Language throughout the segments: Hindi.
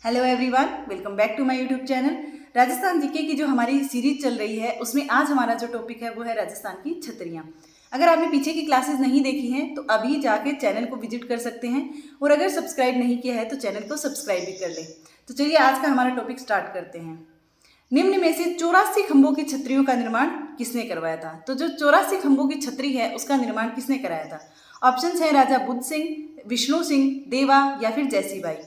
Hello everyone, welcome back to my YouTube channel. Rajasthan GK की जो हमारी सीरीज चल रही है उसमें आज हमारा जो टॉपिक है वो है राजस्थान की छतरियाँ। अगर आपने पीछे की क्लासेस नहीं देखी हैं तो अभी जाके चैनल को विजिट कर सकते हैं और अगर सब्सक्राइब नहीं किया है तो चैनल को सब्सक्राइब भी कर लें। तो चलिए आज का हमारा टॉपिक स्टार्ट करते हैं। निम्न में से 84 खंभों की छतरियों का निर्माण किसने करवाया था? तो जो 84 खंभों की छतरी है उसका निर्माण किसने कराया था? ऑप्शंस है राजा बुद्ध सिंह, विष्णु सिंह, देवा या फिर जैसीबाई।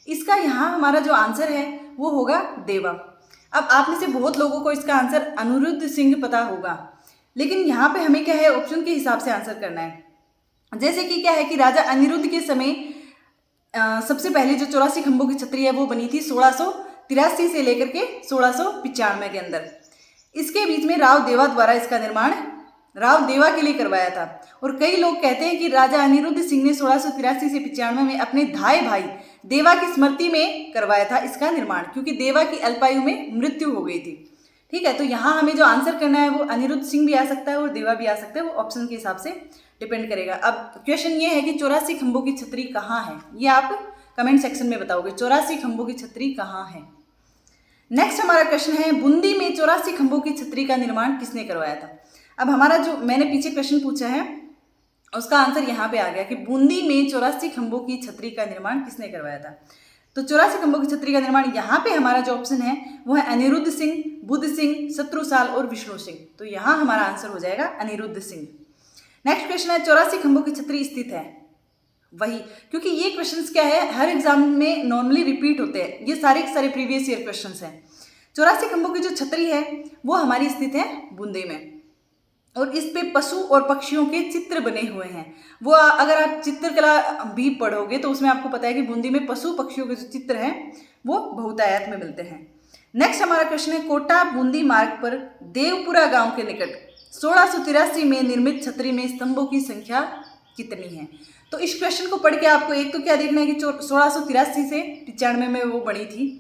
इसका यहाँ हमारा जो आंसर है वो होगा देवा। अब आप में से बहुत लोगों को इसका आंसर अनिरुद्ध सिंह पता होगा, लेकिन यहाँ पे हमें क्या है ऑप्शन के हिसाब से आंसर करना है। जैसे कि क्या है कि राजा अनिरुद्ध के समय सबसे पहले जो 84 खंभों की छतरी है वो बनी थी 1683 से लेकर के 1695 के अंदर। इसके बीच में राव देवा द्वारा इसका निर्माण राव देवा के लिए करवाया था। और कई लोग कहते हैं कि राजा अनिरुद्ध सिंह ने 1683 से 95 में अपने धाई भाई देवा की स्मृति में करवाया था इसका निर्माण, क्योंकि देवा की अल्पायु में मृत्यु हो गई थी। ठीक है, तो यहाँ हमें जो आंसर करना है वो अनिरुद्ध सिंह भी आ सकता है और देवा भी आ सकता है, वो ऑप्शन के हिसाब से डिपेंड करेगा। अब क्वेश्चन ये है कि 84 खंभों की छतरी कहाँ है, ये आप कमेंट सेक्शन में बताओगे 84 खंभों की छतरी कहाँ है। नेक्स्ट हमारा क्वेश्चन है बूंदी में 84 खंभों की छतरी का निर्माण किसने करवाया था? अब हमारा जो मैंने पीछे क्वेश्चन पूछा है उसका आंसर यहाँ पे आ गया कि बूंदी में 84 खंभों की छतरी का निर्माण किसने करवाया था। तो 84 खंभों की छतरी का निर्माण यहाँ पे हमारा जो ऑप्शन है वो है अनिरुद्ध सिंह, बुद्ध सिंह, शत्रुसाल और विष्णु सिंह। तो यहाँ हमारा आंसर हो जाएगा अनिरुद्ध सिंह। नेक्स्ट क्वेश्चन है 84 खंभों की छतरी स्थित है वही, क्योंकि ये क्वेश्चंस क्या है हर एग्जाम में नॉर्मली रिपीट होते हैं, ये सारे के सारे प्रीवियस ईयर क्वेश्चंस हैं। 84 खंभों की जो छतरी है वो हमारी स्थित है बूंदी में और इस पे पशु और पक्षियों के चित्र बने हुए हैं। वो अगर आप चित्रकला भी पढ़ोगे तो उसमें आपको पता है कि बूंदी में पशु पक्षियों के जो चित्र हैं वो बहुतायत में मिलते हैं। नेक्स्ट हमारा क्वेश्चन है कोटा बूंदी मार्ग पर देवपुरा गांव के निकट 1683 में निर्मित छतरी में स्तंभों की संख्या कितनी है? तो इस क्वेश्चन को पढ़ के आपको एक तो क्या देखना है कि 1683 से 95 में वो बनी थी।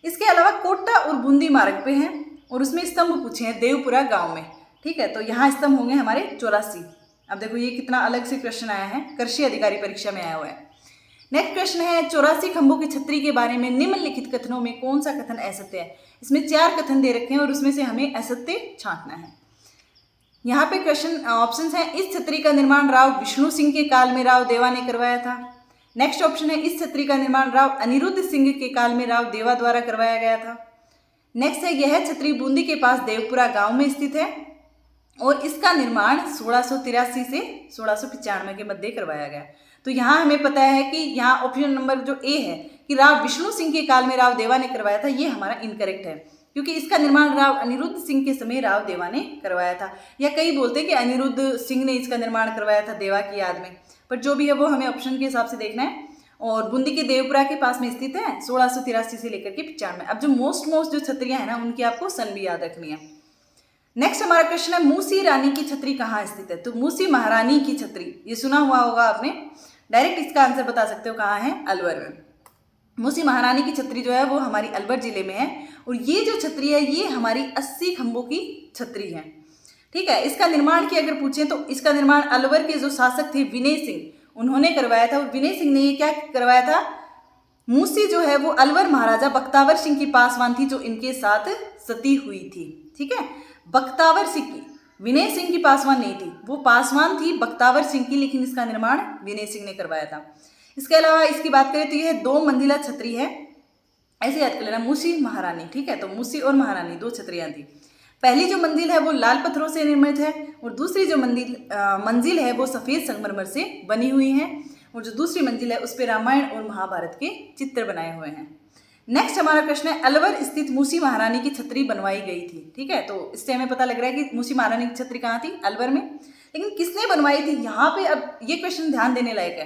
इसके अलावा कोटा और बूंदी मार्ग पे हैं और उसमें स्तंभ पूछे हैं देवपुरा गांव में। ठीक है, तो यहाँ स्तंभ होंगे हमारे 84। अब देखो ये कितना अलग से क्वेश्चन आया है, कृषि अधिकारी परीक्षा में आया हुआ है। नेक्स्ट क्वेश्चन है 84 खंभों की छतरी के बारे में निम्नलिखित कथनों में कौन सा कथन असत्य है? इसमें 4 कथन दे रखे हैं और उसमें से हमें असत्य छांटना है। यहाँ पे क्वेश्चन ऑप्शंस हैं इस छतरी का निर्माण राव विष्णु सिंह के काल में राव देवा ने करवाया था। नेक्स्ट ऑप्शन है इस छतरी का निर्माण राव अनिरुद्ध सिंह के काल में राव देवा द्वारा करवाया गया था। नेक्स्ट है यह छतरी बूंदी के पास देवपुरा गांव में स्थित है और इसका निर्माण 1683 से 1695 के मध्य करवाया गया। तो यहाँ हमें पता है कि यहाँ ऑप्शन नंबर जो ए है कि राव विष्णु सिंह के काल में राव देवा ने करवाया था, ये हमारा इनकरेक्ट है, क्योंकि इसका निर्माण राव अनिरुद्ध सिंह के समय राव देवा ने करवाया था। या कई बोलते हैं कि अनिरुद्ध सिंह ने इसका निर्माण करवाया था देवा की याद में, पर जो भी है वो हमें ऑप्शन के हिसाब से देखना है। और बूंदी के देवपुरा के पास में स्थित है 1683 से लेकर के 95। अब जो मोस्ट जो छतरियाँ हैं ना उनकी आपको सन भी याद रखनी है। नेक्स्ट हमारा क्वेश्चन है मूसी रानी की छतरी कहाँ स्थित है? तो मूसी महारानी की छतरी, ये सुना हुआ होगा आपने, डायरेक्ट इसका आंसर बता सकते हो कहाँ है, अलवर में। मूसी महारानी की छतरी जो है वो हमारी अलवर जिले में है और ये जो छतरी है ये हमारी 80 खंभों की छतरी है। ठीक है, इसका निर्माण की अगर पूछें तो इसका निर्माण अलवर के जो शासक थे विनय सिंह, उन्होंने करवाया था। और विनय सिंह ने ये क्या करवाया था, मूसी जो है वो अलवर महाराजा बख्तावर सिंह की पासवान थी जो इनके साथ सती हुई थी। ठीक है, बख्तावर सिंह की, विनय सिंह की पासवान नहीं थी, वो पासवान थी बख्तावर सिंह की, लेकिन इसका निर्माण विनय सिंह ने करवाया था। इसके अलावा इसकी बात करें तो यह 2 मंजिला छतरी है, ऐसे याद कर लेना, मूसी महारानी। ठीक है, तो मूसी और महारानी 2 छतरियां थी। पहली जो मंजिल है वो लाल पत्थरों से निर्मित है और दूसरी जो मंजिल है वो सफ़ेद संगमरमर से बनी हुई है और जो दूसरी मंजिल है उस पर रामायण और महाभारत के चित्र बनाए हुए हैं। नेक्स्ट हमारा प्रश्न है अलवर स्थित मूसी महारानी की छतरी बनवाई गई थी। ठीक है, तो इससे हमें पता लग रहा है कि मूसी महारानी की छतरी कहाँ थी, अलवर में, लेकिन किसने बनवाई थी यहाँ पे? अब ये क्वेश्चन ध्यान देने लायक है,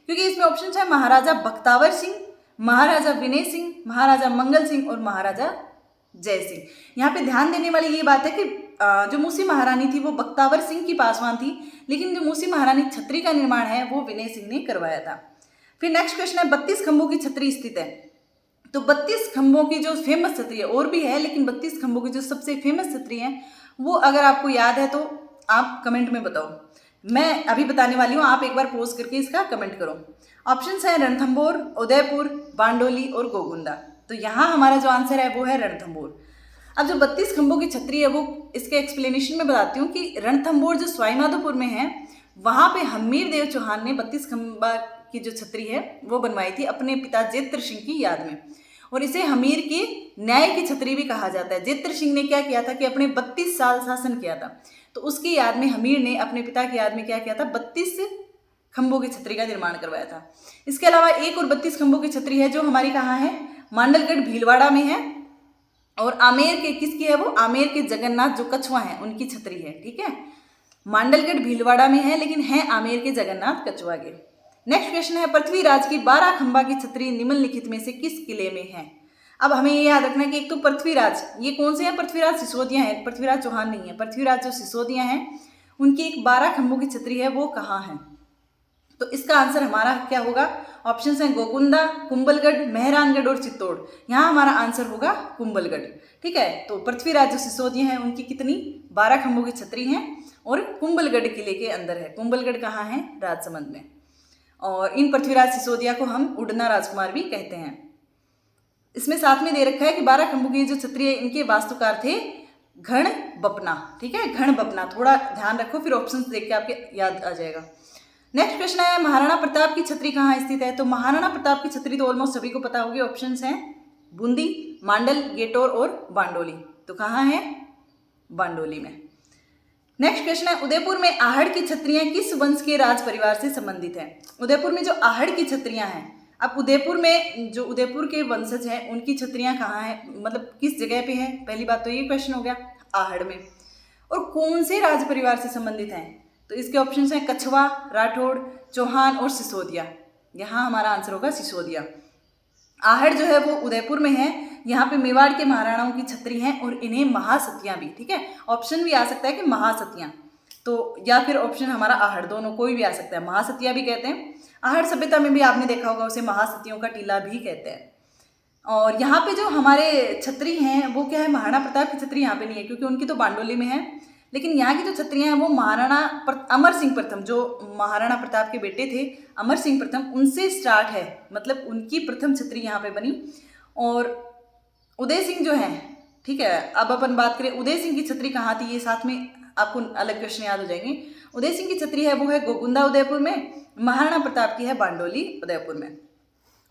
क्योंकि इसमें ऑप्शन है महाराजा बख्तावर सिंह, महाराजा विनय सिंह, महाराजा मंगल सिंह और महाराजा जय सिंह। यहाँ पे ध्यान देने वाली ये बात है कि जो मूसी महारानी थी वो बख्तावर सिंह की पासवान थी, लेकिन जो मूसी महारानी छतरी का निर्माण है वो विनय सिंह ने करवाया था। फिर नेक्स्ट क्वेश्चन है 32 खंभों की छतरी स्थित है। तो 32 खंभों की जो फेमस छतरी है, और भी है लेकिन 32 खंभों की जो सबसे फेमस छतरी है वो अगर आपको याद है तो आप कमेंट में बताओ। मैं अभी बताने वाली हूँ, आप एक बार पोज करके इसका कमेंट करो। ऑप्शंस हैं रणथंभौर, उदयपुर, बांडोली और गोगुंदा। तो यहाँ हमारा जो आंसर है वो है रणथंभौर। अब जो 32 खंभों की छतरी है वो इसके एक्सप्लेनेशन में बताती हूँ कि रणथंभौर जो सवाईमाधोपुर में है, वहाँ पे हमीर देव चौहान ने 32 खंभा की जो छतरी है वो बनवाई थी अपने पिता जेत्र सिंह की याद में, और इसे हमीर की न्याय की छतरी भी कहा जाता है। जेत्र सिंह ने क्या किया था कि अपने 32 साल शासन किया था, तो उसकी याद में हमीर ने अपने पिता की याद में क्या किया था, 32 खंभों की छतरी का निर्माण करवाया था। इसके अलावा एक और 32 खंभों की छतरी है जो हमारी कहाँ है, मांडलगढ़ भीलवाड़ा में है, और आमेर के किसकी है वो, आमेर के जगन्नाथ जो कछुआ है उनकी छतरी है। ठीक है, मांडलगढ़ भीलवाड़ा में है लेकिन है आमेर के जगन्नाथ कछुआ के। नेक्स्ट क्वेश्चन है पृथ्वीराज की 12 खंभा की छतरी निम्नलिखित में से किस किले में है। अब हमें ये याद रखना है कि एक तो पृथ्वीराज, ये कौन से हैं, पृथ्वीराज सिसोदिया है, पृथ्वीराज चौहान नहीं है, पृथ्वीराज जो सिसोदिया हैं उनकी एक 12 खंभों की छतरी है वो कहाँ है। तो इसका आंसर हमारा क्या होगा, ऑप्शन हैं गोकुंदा, कुंभलगढ़, मेहरानगढ़ और चित्तौड़। यहाँ हमारा आंसर होगा कुंभलगढ़। ठीक है, तो पृथ्वीराज जो सिसोदिया हैं उनकी कितनी, 12 खंभों की छतरी हैं और कुंभलगढ़ किले के अंदर है। कुंभलगढ़ कहाँ है, राजसमंद में। और इन पृथ्वीराज सिसोदिया को हम उड़ना राजकुमार भी कहते हैं। इसमें साथ में दे रखा है कि 12 खंभों की जो छतरी है इनके वास्तुकार थे घण बपना। ठीक है, घण बपना, थोड़ा ध्यान रखो फिर ऑप्शन देख के आपके याद आ जाएगा। नेक्स्ट क्वेश्चन है महाराणा प्रताप की छतरी कहाँ स्थित है। तो महाराणा प्रताप की छतरी तो ऑलमोस्ट सभी को पता होगी। ऑप्शंस हैं बूंदी, मांडल, गेटोर और बांडोली। तो कहाँ है, बांडोली में। नेक्स्ट क्वेश्चन है उदयपुर में आहड़ की छतरियां किस वंश के राज परिवार से संबंधित हैं। उदयपुर में जो आहड़ की छतरियां हैं, अब उदयपुर में जो उदयपुर के वंशज हैं उनकी छतरियां कहाँ हैं, मतलब किस जगह पे है। पहली बात तो ये क्वेश्चन हो गया, आहड़ में। और कौन से राज परिवार से संबंधित हैं, तो इसके ऑप्शन हैं कछवा, राठौड़, चौहान और सिसोदिया। यहाँ हमारा आंसर होगा सिसोदिया। आहड़ जो है वो उदयपुर में है। यहाँ पे मेवाड़ के महाराणाओं की छतरी हैं और इन्हें महासतियां भी, ठीक है, ऑप्शन भी आ सकता है कि महासतियां, तो या फिर ऑप्शन हमारा आहड़, दोनों कोई भी आ सकता है। महासतियां भी कहते हैं। आहड़ सभ्यता में भी आपने देखा होगा उसे महासतियों का टीला भी कहते हैं। और यहाँ पे जो हमारे छतरी हैं वो क्या है, महाराणा प्रताप की छतरी यहाँ पे नहीं है क्योंकि उनकी तो बांडोली में है, लेकिन यहाँ की जो छतरियाँ हैं वो महाराणा अमर सिंह प्रथम, जो महाराणा प्रताप के बेटे थे अमर सिंह प्रथम, उनसे स्टार्ट है, मतलब उनकी प्रथम छतरी यहाँ पे बनी। और उदय सिंह जो है, ठीक है, अब अपन बात करें उदय सिंह की छतरी कहाँ थी, ये साथ में आपको अलग क्वेश्चन याद हो जाएंगे। उदय सिंह की छतरी है वो है गोकुंदा उदयपुर में, महाराणा प्रताप की है बांडोली उदयपुर में।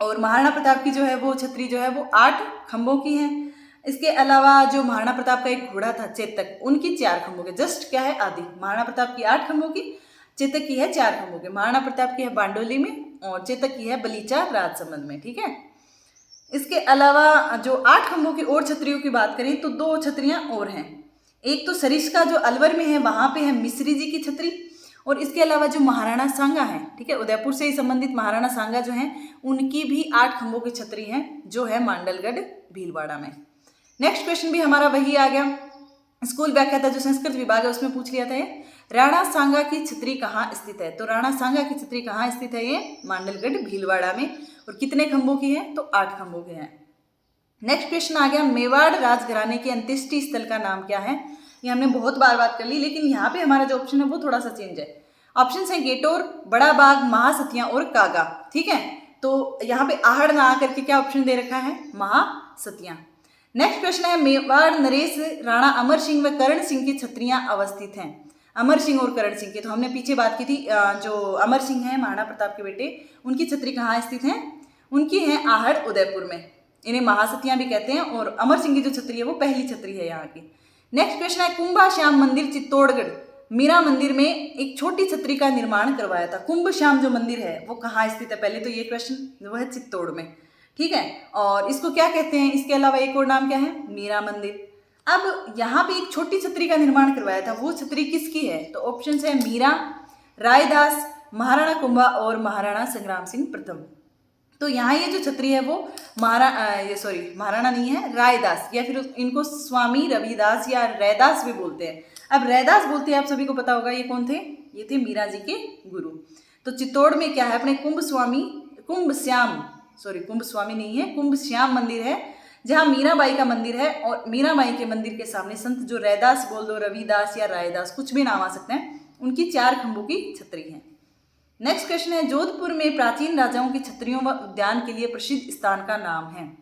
और महाराणा प्रताप की जो है वो छतरी जो है वो 8 खंभों की है। इसके अलावा जो महाराणा प्रताप का एक घोड़ा था चेतक, उनकी 4 खंभों के, जस्ट क्या है आधी। महाराणा प्रताप की 8 खंभों की, चेतक की है 4 खंभों के। महाराणा प्रताप की है बांडोली में और चेतक की है बलीचा राजसमंद में। ठीक है, इसके अलावा जो 8 खंभों की और छतरियों की बात करें तो 2 छतरियां और हैं। एक तो सरिस्का जो अलवर में है, वहां पे है मिश्री जी की छतरी, और इसके अलावा जो महाराणा सांगा है, ठीक है, उदयपुर से ही संबंधित महाराणा सांगा जो हैं उनकी भी 8 खंभों की छतरी है जो है मांडलगढ़ भीलवाड़ा में। नेक्स्ट क्वेश्चन भी हमारा वही आ गया, स्कूल व्याख्याता जो संस्कृत विभाग है उसमें पूछ लिया था ये, राणा सांगा की छतरी कहाँ स्थित है। तो राणा सांगा की छतरी कहाँ स्थित है, ये मांडलगढ़ भीलवाड़ा में, और कितने खंभों की है, तो 8 खंभों की है। नेक्स्ट क्वेश्चन आ गया, मेवाड़ राजघराने के अंत्येष्टि स्थल का नाम क्या है। ये हमने बहुत बार बात कर ली, लेकिन यहाँ पे हमारा जो ऑप्शन है वो थोड़ा सा चेंज है। ऑप्शन है गेटोर, बड़ा बाग, महासतियां और कागा। ठीक है, तो यहाँ पे आहड़ ना आकर के क्या ऑप्शन दे रखा है, महासतियां। नेक्स्ट क्वेश्चन है मेवाड़ नरेश राणा अमर सिंह व करण सिंह की छतरियां अवस्थित हैं। अमर सिंह और करण सिंह की तो हमने पीछे बात की थी। जो अमर सिंह हैं महाराणा प्रताप के बेटे, उनकी छतरी कहाँ स्थित है, उनकी है आहड़ उदयपुर में, इन्हें महासतियां भी कहते हैं। और अमर सिंह की जो छतरी है वो पहली छतरी है यहाँ की। नेक्स्ट क्वेश्चन है कुंभा श्याम मंदिर चित्तौड़गढ़ मीरा मंदिर में एक छोटी छतरी का निर्माण करवाया था। कुंभ श्याम जो मंदिर है वो कहाँ स्थित है, पहले तो ये क्वेश्चन वो है चित्तौड़ में। ठीक है, और इसको क्या कहते हैं, इसके अलावा एक और नाम क्या है, मीरा मंदिर। अब यहाँ पे एक छोटी छतरी का निर्माण करवाया था, वो छतरी किसकी है, तो ऑप्शन है मीरा, रायदास, महाराणा कुंभा और महाराणा संग्राम सिंह प्रथम। तो यहाँ ये जो छतरी है वो महाराणा नहीं है, रायदास, या फिर इनको स्वामी रविदास या रैदास भी बोलते हैं। अब रैदास बोलते हैं, आप सभी को पता होगा ये कौन थे, ये थे मीरा जी के गुरु। तो चित्तौड़ में क्या है, अपने कुंभ स्वामी नहीं है, कुंभ श्याम मंदिर है, जहाँ मीराबाई का मंदिर है। और मीराबाई के मंदिर के सामने संत जो रैदास बोल दो, रविदास या रायदास, कुछ भी नाम आ सकते हैं, उनकी 4 खंभों की छतरी है। नेक्स्ट क्वेश्चन है, जोधपुर में प्राचीन राजाओं की छतरियों व उद्यान के लिए प्रसिद्ध स्थान का नाम है।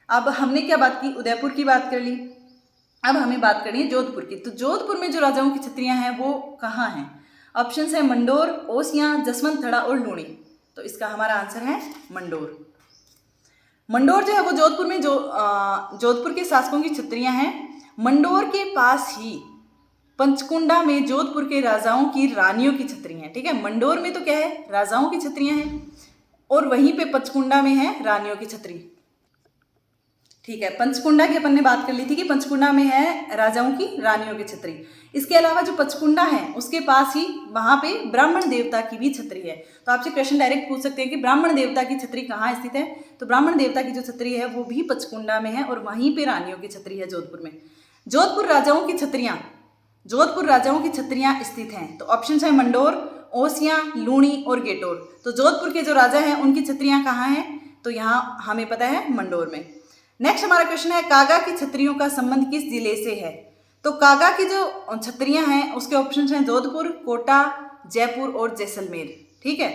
अब हमने क्या बात की, उदयपुर की बात कर ली, अब हमें बात करनी है जोधपुर की। तो जोधपुर में जो राजाओं की छतरियां हैं वो कहाँ हैं? ऑप्शंस है मंडोर, ओसियां, जसवंतथड़ा और लूणी। तो इसका हमारा आंसर है मंडोर। मंडोर जो है वो जोधपुर में जोधपुर के शासकों की छतरियां हैं। मंडोर के पास ही पंचकुंडा में जोधपुर के राजाओं की रानियों की छतरियां हैं। ठीक है, मंडोर में तो क्या है, राजाओं की छतरियां हैं, और वहीं पे पंचकुंडा में है रानियों की छतरी। ठीक है, पंचकुंडा की अपन ने बात कर ली थी कि पंचकुंडा में है राजाओं की रानियों की छतरी। इसके अलावा जो पंचकुंडा है उसके पास ही वहां पे ब्राह्मण देवता की भी छतरी है। तो आपसे क्वेश्चन डायरेक्ट पूछ सकते हैं कि ब्राह्मण देवता की छतरी कहाँ स्थित है? तो ब्राह्मण देवता की जो छतरी है वो भी पंचकुंडा में है, और वहीं पे रानियों की छतरी है जोधपुर में। जोधपुर राजाओं की छतरियां स्थित हैं। तो ऑप्शन है मंडोर, ओसियां, लूणी और गेटोर। तो जोधपुर के जो राजा हैं उनकी छतरियां कहाँ हैं? तो यहाँ हमें पता है मंडोर में। नेक्स्ट हमारा क्वेश्चन है, कागा की छतरियों का संबंध किस जिले से है? तो कागा की जो छतरियां हैं उसके ऑप्शन हैं जोधपुर, कोटा, जयपुर और जैसलमेर। ठीक है,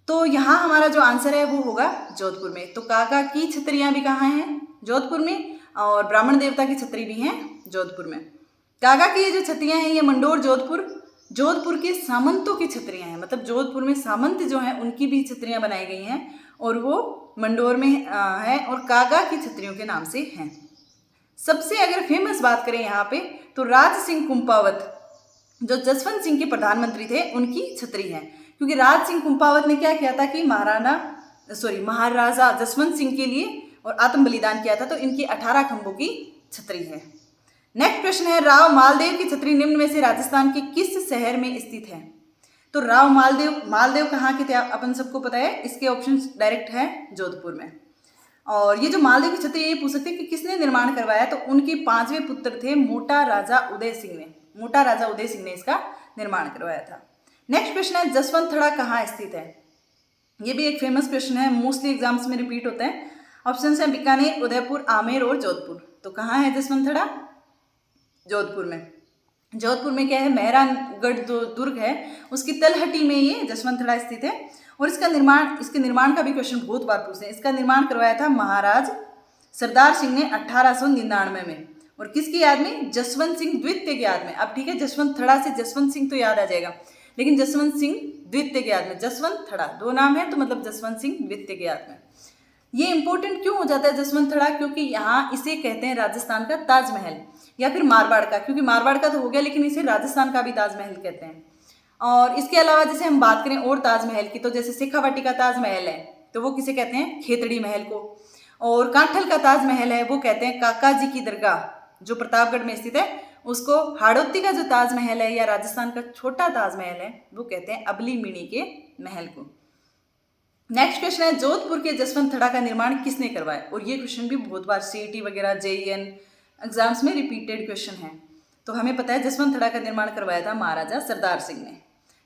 तो यहाँ हमारा जो आंसर है वो होगा जोधपुर में। तो कागा की छतरियां भी कहाँ हैं? जोधपुर में, और ब्राह्मण देवता की छतरी भी हैं जोधपुर में। कागा की ये जो छतरियां हैं ये मंडोर, जोधपुर के सामंतों की छतरियां हैं। मतलब जोधपुर में सामंत जो हैं उनकी भी छतरियां बनाई गई हैं, और वो मंडोर में है और कागा की छतरियों के नाम से हैं। सबसे अगर फेमस बात करें यहाँ पे तो राज सिंह कुंपावत, जो जसवंत सिंह के प्रधानमंत्री थे, उनकी छतरी है। क्योंकि राज सिंह कुंपावत ने क्या किया था कि महाराजा जसवंत सिंह के लिए और आत्म बलिदान किया था, तो इनकी 18 खंभों की छतरी है। नेक्स्ट क्वेश्चन है, राव मालदेव की छतरी निम्न में से राजस्थान के किस शहर में स्थित है? तो राव मालदेव कहाँ के थे अपन सबको पता है, इसके ऑप्शन डायरेक्ट है जोधपुर में। और ये जो मालदेव की छतरी, ये पूछ सकते हैं कि किसने निर्माण करवाया? तो उनके 5वें पुत्र थे मोटा राजा उदय सिंह ने इसका निर्माण करवाया था। नेक्स्ट क्वेश्चन है, जसवंतथड़ा कहाँ स्थित है? ये भी एक फेमस क्वेश्चन है, मोस्टली एग्जाम्स में रिपीट होता है। ऑप्शन है बीकानेर, उदयपुर, आमेर और जोधपुर। तो कहाँ है जसवंतथड़ा? जोधपुर में। जोधपुर में क्या है, मेहरानगढ़ जो दुर्ग है उसकी तलहटी में ये जसवंतथड़ा स्थित है। और इसके निर्माण का भी क्वेश्चन बहुत बार पूछते हैं। इसका निर्माण करवाया था महाराज सरदार सिंह ने 1899 में। और किसकी याद में? जसवंत सिंह द्वितीय की याद में। अब ठीक है, जसवंतथड़ा से जसवंत सिंह तो याद आ जाएगा, लेकिन जसवंत सिंह द्वितीय की याद में, जसवंतथड़ा 2 नाम है तो मतलब जसवंत सिंह द्वितीय की याद में। ये इंपॉर्टेंट क्यों हो जाता है जसवंतथड़ा? क्योंकि यहाँ इसे कहते हैं राजस्थान का ताजमहल, या फिर मारवाड़ का, क्योंकि मारवाड़ का तो हो गया लेकिन इसे राजस्थान का भी ताजमहल कहते हैं। और इसके अलावा जैसे हम बात करें और ताजमहल की, तो जैसे शेखावाटी का ताजमहल है तो वो किसे कहते हैं? खेतड़ी महल को। और कांठल का ताजमहल है वो कहते हैं काका जी की दरगाह, जो प्रतापगढ़ में स्थित है उसको। हाड़ौती का जो ताजमहल है या राजस्थान का छोटा ताजमहल है वो कहते हैं अबली मिणी के महल को। नेक्स्ट क्वेश्चन है, जोधपुर के जसवंतथड़ा का निर्माण किसने करवाया? और ये क्वेश्चन भी बहुत बार सीईटी वगैरह JEN एग्जाम्स में रिपीटेड क्वेश्चन है। तो हमें पता है जसवंतथड़ा का निर्माण करवाया था महाराजा सरदार सिंह ने।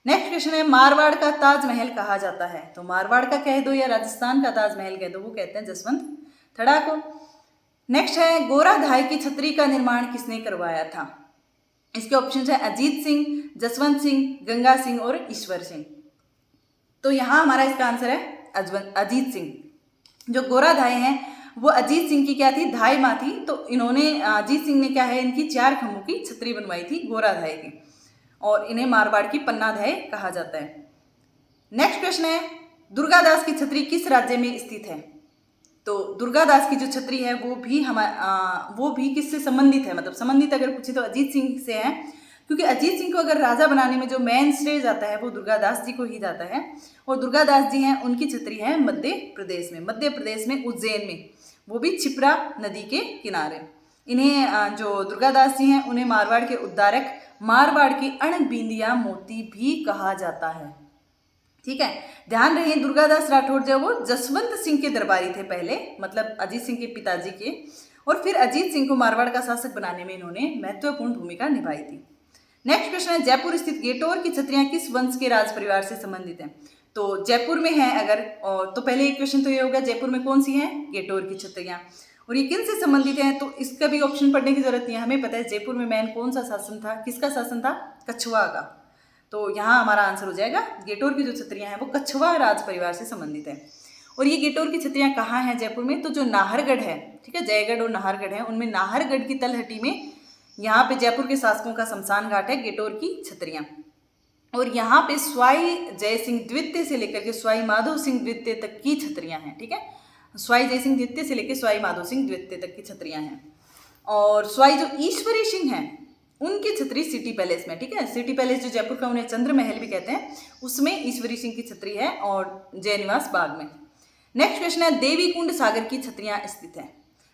नेक्स्ट क्वेश्चन है, मारवाड़ का ताजमहल कहा जाता है? तो मारवाड़ का कह दो या राजस्थान का ताजमहल कह दो, वो कहते हैं जसवंतथड़ा को। नेक्स्ट है, गोराधाय की छतरी का निर्माण किसने करवाया था? इसके ऑप्शन है अजीत सिंह, जसवंत सिंह, गंगा सिंह और ईश्वर सिंह। तो यहाँ हमारा इसका आंसर है अजीत सिंह। जो गोराधाय हैं वो अजीत सिंह की क्या थी? धाय माँ थी। तो इन्होंने, अजीत सिंह ने क्या है, इनकी 4 खंभों की छतरी बनवाई थी गोराधाय की, और इन्हें मारवाड़ की पन्नाधाय कहा जाता है। नेक्स्ट क्वेश्चन है, दुर्गादास की छतरी किस राज्य में स्थित है? तो दुर्गादास की जो छतरी है वो भी किससे संबंधित है? मतलब संबंधित अगर पूछे तो अजीत सिंह से है, क्योंकि अजीत सिंह को अगर राजा बनाने में जो मेन श्रेय जाता है वो दुर्गादास जी को ही जाता है। और दुर्गादास जी हैं, उनकी छतरी है मध्य प्रदेश में उज्जैन में, वो भी क्षिप्रा नदी के किनारे। इन्हें जो दुर्गादास जी हैं उन्हें मारवाड़ के उद्धारक, मारवाड़ की अणबिंदिया मोती भी कहा जाता है। ठीक है, ध्यान रहे दुर्गादास राठौड़ जो वो जसवंत सिंह के दरबारी थे पहले, मतलब अजीत सिंह के पिताजी के, और फिर अजीत सिंह को मारवाड़ का शासक बनाने में इन्होंने महत्वपूर्ण भूमिका निभाई थी। नेक्स्ट क्वेश्चन है, जयपुर स्थित गेटोर की छतरियां किस वंश के राज परिवार से संबंधित हैं? तो जयपुर में है अगर, और तो पहले एक क्वेश्चन तो ये होगा जयपुर में कौन सी है? गेटोर की छतरियां। और ये किन से संबंधित हैं? तो इसका भी ऑप्शन पढ़ने की जरूरत नहीं है, हमें पता है जयपुर में मेन कौन सा शासन था, किसका शासन था? कछुआ का। तो यहाँ हमारा आंसर हो जाएगा गेटोर की जो छतरियाँ हैं वो कछवा राज परिवार से संबंधित है। और ये गेटोर की छतरियाँ कहाँ हैं जयपुर में, तो जो नाहरगढ़ है, ठीक है, जयगढ़ और नाहरगढ़ है, उनमें नाहरगढ़ की तलहटी में यहाँ पे जयपुर के शासकों का शमशान घाट है गेटोर की छतरियाँ। और यहाँ पे स्वाई जय सिंह द्वितीय से लेकर के स्वाई माधो सिंह द्वितीय तक की छतरियाँ हैं, ठीक है, स्वाई जय सिंह द्वितीय से लेकर स्वाई माधो सिंह द्वितीय तक की छतरियाँ हैं। और स्वाई जो ईश्वरी सिंह हैं उनकी छतरी सिटी पैलेस में, ठीक है, सिटी पैलेस जो जयपुर का उन्हें चंद्र महल भी कहते हैं, उसमें ईश्वरी सिंह की छतरी है और जयनिवास बाग में। नेक्स्ट क्वेश्चन है देवी कुंड सागर की छतरियाँ स्थित हैं।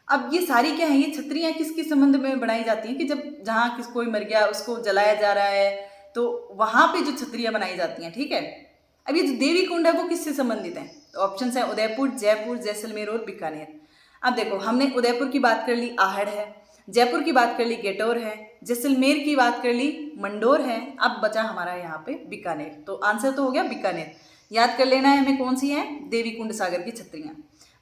अब ये सारी क्या है, ये छतरियाँ किसके संबंध में बनाई जाती हैं कि जब जहाँ कोई मर गया उसको जलाया जा रहा है तो वहाँ पे जो छतरियाँ बनाई जाती हैं, ठीक है। अब ये जो देवी कुंड है वो किससे संबंधित है, तो ऑप्शन है उदयपुर, जयपुर, जैसलमेर और बीकानेर। अब देखो हमने उदयपुर की बात कर ली, आहड़ है, जयपुर की बात कर ली, गेटोर है, जैसलमेर की बात कर ली, मंडोर है, अब बचा हमारा यहाँ पे बीकानेर। तो आंसर तो हो गया बीकानेर। याद कर लेना है हमें कौन सी है, देवी कुंड सागर की छतरियाँ।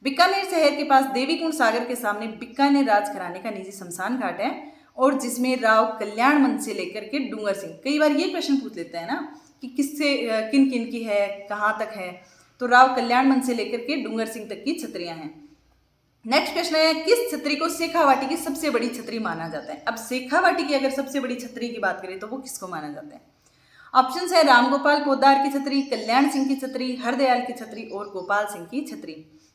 बीकानेर शहर के पास देवी कुंड सागर के सामने बीकानेर राजघराने का निजी शमशान घाट है और जिसमें राव कल्याण मन से लेकर के डूंगर सिंह, कई बार ये क्वेश्चन पूछ लेते हैं ना कि किससे किन किन की है, कहाँ तक है, तो राव कल्याण मन से लेकर के डूंगर सिंह तक की छतरियाँ हैं। नेक्स्ट क्वेश्चन है किस छतरी को शेखावाटी की सबसे बड़ी छतरी माना जाता है। अब शेखावाटी की अगर सबसे बड़ी छतरी की बात करें तो वो किसको माना जाता है। ऑप्शंस है रामगोपाल पोद्दार की छतरी, कल्याण सिंह की छतरी, हरदयाल की छतरी और गोपाल सिंह की छतरी।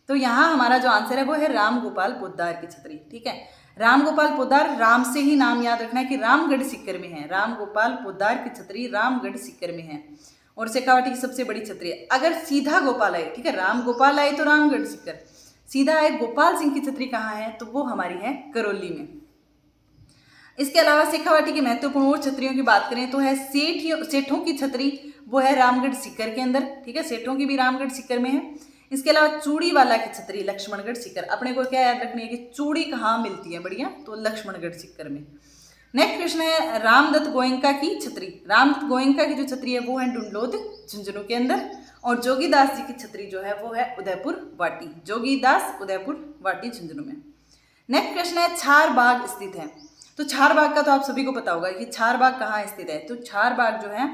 तो यहाँ हमारा जो आंसर है वो है रामगोपाल पोद्दार की छतरी, ठीक है। रामगोपाल पोद्दार, राम से ही नाम याद रखना है कि रामगढ़ सीकर में है, रामगोपाल पोद्दार की छतरी रामगढ़ सीकर में है और शेखावाटी की सबसे बड़ी छतरी है। अगर सीधा गोपाल आए, ठीक है, राम गोपाल आए तो रामगढ़ सीकर, सीधा आए गोपाल सिंह की छतरी कहाँ है, तो वो हमारी है करौली में। इसके अलावा शेखावाटी की महत्वपूर्ण और छतरियों की बात करें तो है सेठों की छतरी, वो है रामगढ़ सीकर के अंदर, ठीक है, सेठों की भी रामगढ़ सीकर में है। इसके अलावा चूड़ी वाला की छतरी लक्ष्मणगढ़ सीकर, अपने को क्या याद रखनी है कि चूड़ी कहाँ मिलती है, बढ़िया, तो लक्ष्मणगढ़ सीकर में। नेक्स्ट क्वेश्चन है रामदत्त गोयनका की छतरी। रामदत्त गोयनका की जो छतरी है वो है डुंडलोद झुंझुनू के अंदर और जोगीदास जी की छतरी जो है वो है उदयपुर वाटी, जोगीदास उदयपुर वाटी झुंझुनू में। नेक्स्ट क्वेश्चन है छार बाग स्थित है। तो छार बाग का तो आप सभी को पता होगा कि छार बाग कहाँ स्थित है। तो छार बाग जो है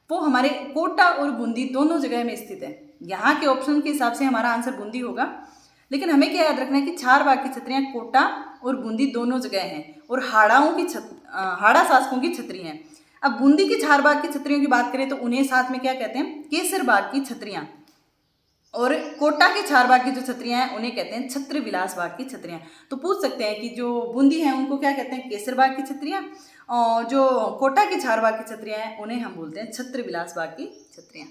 वो हमारे कोटा और बूंदी दोनों जगह में स्थित है। यहाँ के ऑप्शन के हिसाब से हमारा आंसर बूंदी होगा, लेकिन हमें क्या याद रखना है कि छार बाग की छतरियाँ कोटा और बूंदी दोनों जगह हैं और हाड़ा शासकों की छतरी हैं। अब बूंदी की छार बाग की छतरियों की बात करें तो उन्हें साथ में क्या कहते हैं, केसर बाग की छतरियाँ, और कोटा के छार बाग की जो छतरियाँ हैं उन्हें कहते हैं छत्र विलास बाग की छतरियाँ। तो पूछ सकते हैं कि जो बूंदी हैं उनको क्या कहते हैं, केसर बाग की छतरियाँ, और जो कोटा की छार बाग की छतरियाँ हैं उन्हें हम बोलते हैं छत्र विलास बाग की छतरियाँ।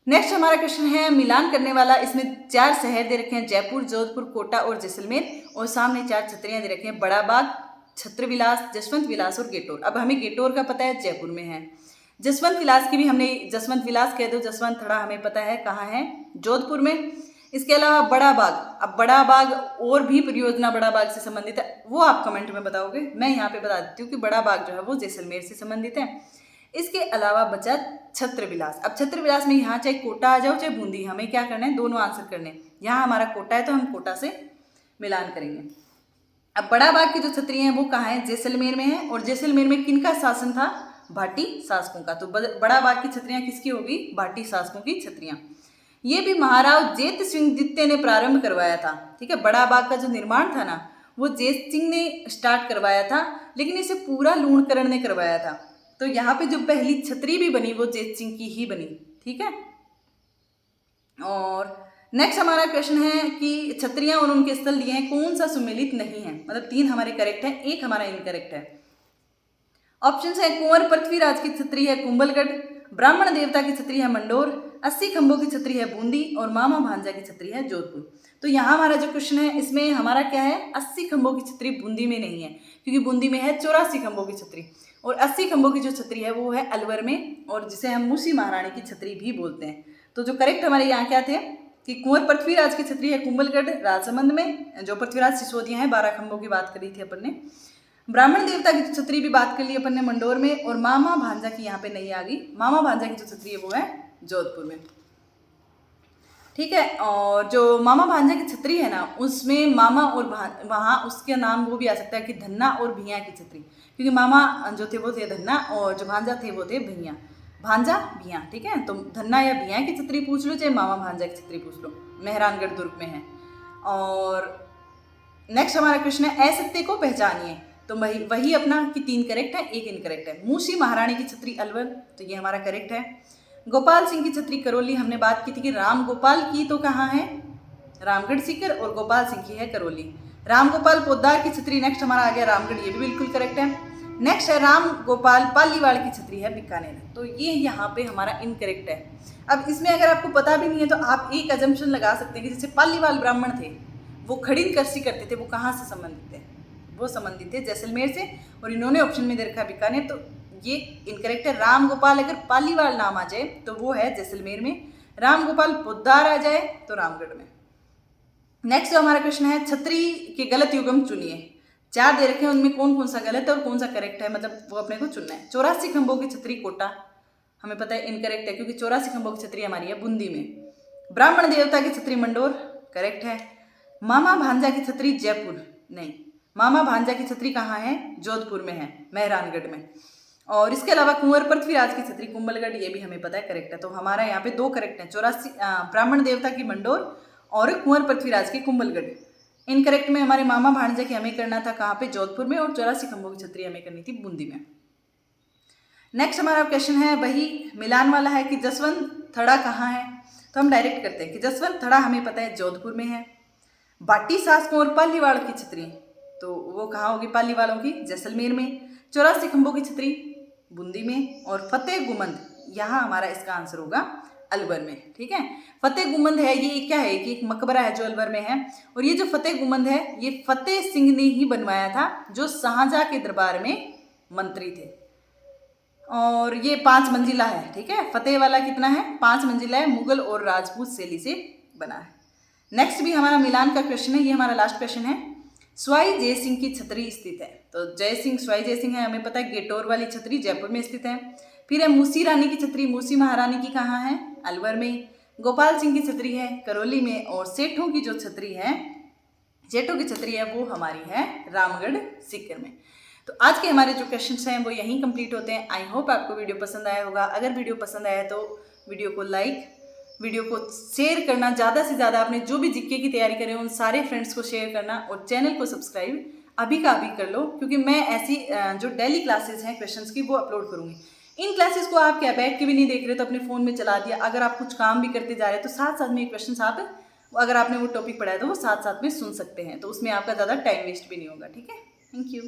नेक्स्ट हमारा क्वेश्चन है मिलान करने वाला। इसमें 4 शहर दे रखे हैं, जयपुर, जोधपुर, कोटा और जैसलमेर, और सामने 4 छतरियाँ दे रखे हैं, बड़ा बाग, छत्र विलास, जसवंत विलास और गेटोर। अब हमें गेटोर का पता है जयपुर में है, जसवंत विलास की भी हमने जसवंत विलास कह दो, जसवंत थड़ा हमें पता है कहाँ है, जोधपुर में। इसके अलावा बड़ा बाग, अब बड़ा बाग और भी परियोजना बड़ा बाग से संबंधित है, वो आप कमेंट में बताओगे, मैं यहाँ पे बता देती हूँ कि बड़ा बाग जो है वो जैसलमेर से संबंधित है। इसके अलावा बचा छत्र विलास। अब छत्र विलास में यहाँ चाहे कोटा आ जाओ चाहे बूंदी, हमें क्या करना है, दोनों आंसर करने हैं। यहाँ हमारा कोटा है तो हम कोटा से मिलान करेंगे। अब बड़ा बाग की जो छतरी हैं वो कहाँ है, जैसलमेर में है, और जैसलमेर में किनका शासन था, भाटी शासकों का। तो बड़ा बाग की छतरियाँ किसकी होगी, भाटी शासकों की छतरियाँ। ये भी महाराव जेत सिंह द्वितीय ने प्रारंभ करवाया था, ठीक है। बड़ा बाग का जो निर्माण था ना वो जेत सिंह ने स्टार्ट करवाया था, लेकिन इसे पूरा लूणकरण ने करवाया था। तो यहाँ पे जो पहली छतरी भी बनी वो जेत सिंह की ही बनी, ठीक है। और नेक्स्ट हमारा क्वेश्चन है कि छतरियाँ और उनके स्थल दिए हैं, कौन सा सुमेलित नहीं है, मतलब 3 हमारे करेक्ट है, 1 हमारा इनकरेक्ट है। ऑप्शन है कुंवर पृथ्वीराज की छतरी है कुंभलगढ़, ब्राह्मण देवता की छतरी है मंडोर, 80 खंभों की छतरी है बूंदी और मामा भांजा की छतरी है जोधपुर। तो यहाँ हमारा जो क्वेश्चन है इसमें हमारा क्या है, 80 खंभों की छतरी बूंदी में नहीं है, क्योंकि बूंदी में है 84 खंभों की छतरी, और 80 खंभों की जो छतरी है वो है अलवर में, और जिसे हम मूसी महारानी की छतरी भी बोलते हैं। तो जो करेक्ट हमारे यहाँ क्या थे कि कुंवर पृथ्वीराज की छतरी है कुंभलगढ़ राजसमंद में, जो पृथ्वीराज सिसोदिया है 12 खंभों की बात करी थी अपन ने। ब्राह्मण देवता की जो छतरी भी बात कर ली अपन ने मंडोर में, और मामा भांजा की यहाँ पे नहीं आ गई, मामा भांजा की जो छतरी है वो है जोधपुर में, ठीक है। और जो मामा भांजा की छतरी है ना उसमें मामा और वहाँ उसके नाम वो भी आ सकता है कि धन्ना और भिया की छतरी, क्योंकि मामा जो थे वो थे धन्ना और जो भांजा थे वो थे भैया। भांजा भिया, ठीक है। तो धन्ना या भिया की छतरी पूछ लो, चाहे मामा भांजा की छतरी पूछ लो, मेहरानगढ़ दुर्ग में है। और नेक्स्ट हमारा क्वेश्चन है असत्य को पहचानिए। तो वही अपना कि 3 करेक्ट है, 1 इनकरेक्ट है। मूसी महारानी की छतरी अलवर, तो ये हमारा करेक्ट है। गोपाल सिंह की छतरी करौली, हमने बात की थी कि राम गोपाल की तो कहाँ है, रामगढ़ सीकर, और गोपाल सिंह की है करौली। राम गोपाल पोद्दार की छतरी नेक्स्ट हमारा आ गया रामगढ़, ये भी बिल्कुल करेक्ट है। नेक्स्ट है राम गोपाल पालीवाल की छतरी है बीकानेर, तो ये यहाँ पे हमारा इनकरेक्ट है। अब इसमें अगर आपको पता भी नहीं है तो आप एक अजम्पशन लगा सकते हैं कि जैसे पालीवाल ब्राह्मण थे, वो खड़ीन कृषि करते थे, वो कहाँ से संबंधित थे, वो संबंधित थे जैसलमेर से, और इन्होंने ऑप्शन में दे रखा बीकानेर, तो ये इनकरेक्ट है। राम गोपाल अगर पालीवाल नाम आ जाए तो वो है जैसलमेर में, राम गोपाल पोद्दार आ जाए तो रामगढ़ में। नेक्स्ट जो हमारा क्वेश्चन है छतरी के गलत युग्म चुनिए। 4 दे रखे हैं, उनमें कौन कौन सा गलत है और कौन सा करेक्ट है, मतलब वो अपने को चुनना है। 84 खंभों की छतरी कोटा, हमें पता है इनकरेक्ट है, क्योंकि 84 खंभों की छतरी हमारी है बूंदी में। ब्राह्मण देवता की छतरी मंडोर, करेक्ट है। मामा भांजा की छतरी जयपुर, नहीं, मामा भांजा की छतरी कहाँ है, जोधपुर में है, मेहरानगढ़ में। और इसके अलावा कुंवर पृथ्वीराज की छतरी कुंभलगढ़, ये भी हमें पता है करेक्ट है। तो हमारा यहाँ पे 2 करेक्ट है, 84 ब्राह्मण देवता की मंडोर और कुंवर पृथ्वीराज की कुंभलगढ़। इनकरेक्ट में हमारे मामा भांजा की हमें करना था कहाँ पे, जोधपुर में, और 84 खंभों की छतरी हमें करनी थी बूंदी में। नेक्स्ट हमारा क्वेश्चन है वही मिलान वाला है कि जसवंत थड़ा कहाँ है। तो हम डायरेक्ट करते हैं कि जसवंत थड़ा हमें पता है जोधपुर में है। बाटी सास कुंवर पालीवाल की छतरी, तो वो कहाँ होगी, पालीवालों की, जैसलमेर में। 84 खंभों की छतरी बूंदी में। और फतेह गुमंद, यहाँ हमारा इसका आंसर होगा अलवर में, ठीक है। फतेह गुमंद है, ये क्या है कि एक मकबरा है जो अलवर में है, और ये जो फतेह गुमंद है ये फतेह सिंह ने ही बनवाया था, जो शाहजहां के दरबार में मंत्री थे। और ये 5 मंजिला है, ठीक है। फतेह वाला कितना है, 5 मंजिला है, मुगल और राजपूत शैली से बना है। नेक्स्ट भी हमारा मिलान का क्वेश्चन है, ये हमारा लास्ट क्वेश्चन है। स्वाई जय सिंह की छतरी स्थित है, तो जय सिंह, स्वाई जय सिंह है, हमें पता है गेटोर वाली छतरी जयपुर में स्थित है। फिर है मूसी रानी की छतरी, मूसी महारानी की कहाँ है, अलवर में। गोपाल सिंह की छतरी है करौली में। और सेठों की जो छतरी है, सेठों की छतरी है, वो हमारी है रामगढ़ सीकर में। तो आज के हमारे जो क्वेश्चंस हैं वो यहीं कंप्लीट होते हैं। आई होप आपको वीडियो पसंद आया होगा। अगर वीडियो पसंद आया तो वीडियो को लाइक, वीडियो को शेयर करना, ज़्यादा से ज़्यादा आपने जो भी जीके की तैयारी करें उन सारे फ्रेंड्स को शेयर करना, और चैनल को सब्सक्राइब अभी का अभी कर लो, क्योंकि मैं ऐसी जो डेली क्लासेस हैं क्वेश्चंस की वो अपलोड करूँगी। इन क्लासेस को आप क्या बैठ के भी नहीं देख रहे तो अपने फ़ोन में चला दिया, अगर आप कुछ काम भी करते जा रहे हैं तो साथ साथ में क्वेश्चन आप, अगर आपने वो टॉपिक पढ़ा है तो वो साथ साथ में सुन सकते हैं, तो उसमें आपका ज़्यादा टाइम वेस्ट भी नहीं होगा, ठीक है। Thank you.